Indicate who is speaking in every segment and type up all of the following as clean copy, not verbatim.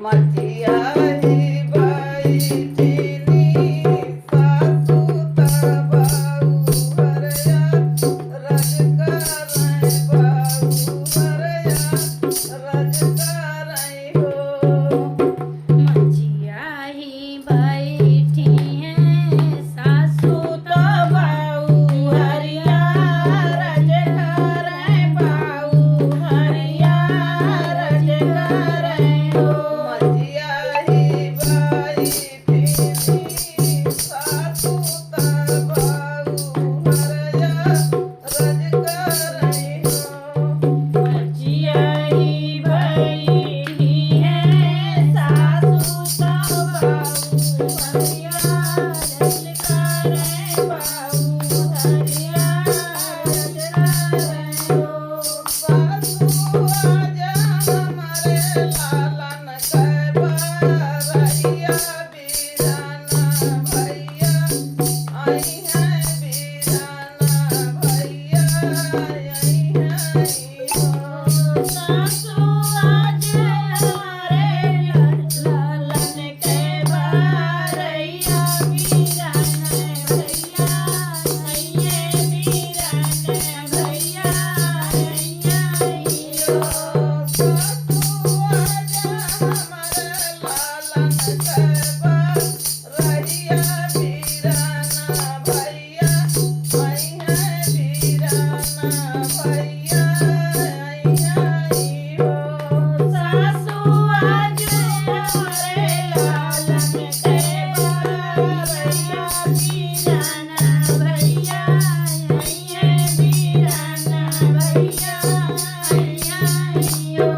Speaker 1: मचिया ही बैठिनी सासु तबाऊ हरया रज करई बाऊ हरया रज करई हो।
Speaker 2: मचिया ही बैठी हैं सासू तबाऊ हरिया रज करई बाऊ हरिया रज करई हो।
Speaker 1: मचिया ही बैठिनी सासु तबाऊ हरया रज करई हो।
Speaker 2: मचिया ही बैठी हैं सासू तबाऊ हरिया रज करई बाऊ हरिया रज करई हो।
Speaker 1: सासु आजा हमारे लालन के बरैया बीराना भैया आई हैं बीराना भैया आई हैं हो।
Speaker 2: सासू आज हमारे लालन के बरैया बीराना भैया आइये बीराना भैया आइये हो।
Speaker 1: सासु आजा हमारे लालन के बरैया बीराना भैया आई हैं बीराना भैया आई हैं हो।
Speaker 2: सासू आज हमारे लालन के बरैया बीराना भैया आइये बीराना भैया आइये हो।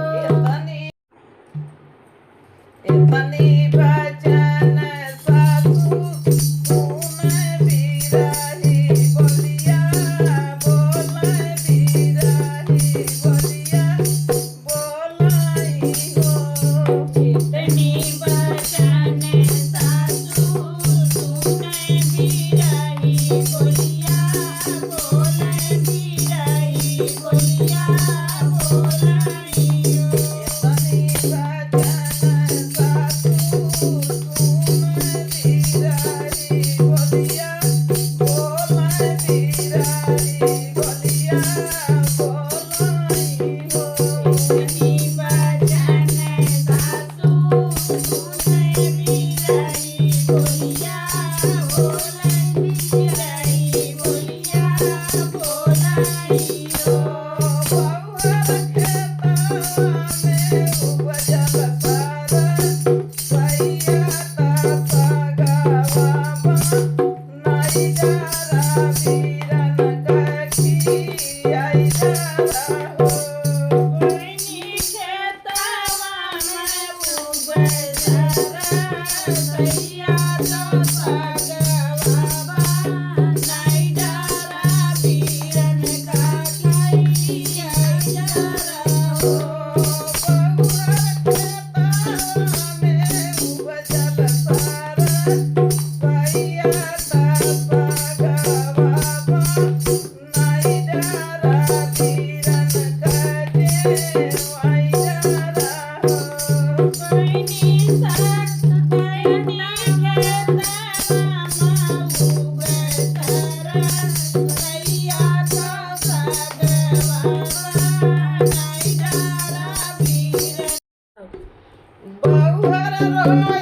Speaker 1: इतनी भजन सासु सुने बिरही बोलिया बोले बिरही बोलिया बोलाई हो।
Speaker 2: इतनी बचन सासू सुने बिरही बोलिया बोले बिरही बोलिया बोलाई हो।
Speaker 1: इतनी भजन सासु सुने बिरही बोलिया बोले बिरही बोलिया बोलाई हो।
Speaker 2: इतनी बचन सासू सुने बिरही बोलिया बोले बिरही बोलिया बोलाई हो।
Speaker 1: बहुहर रोज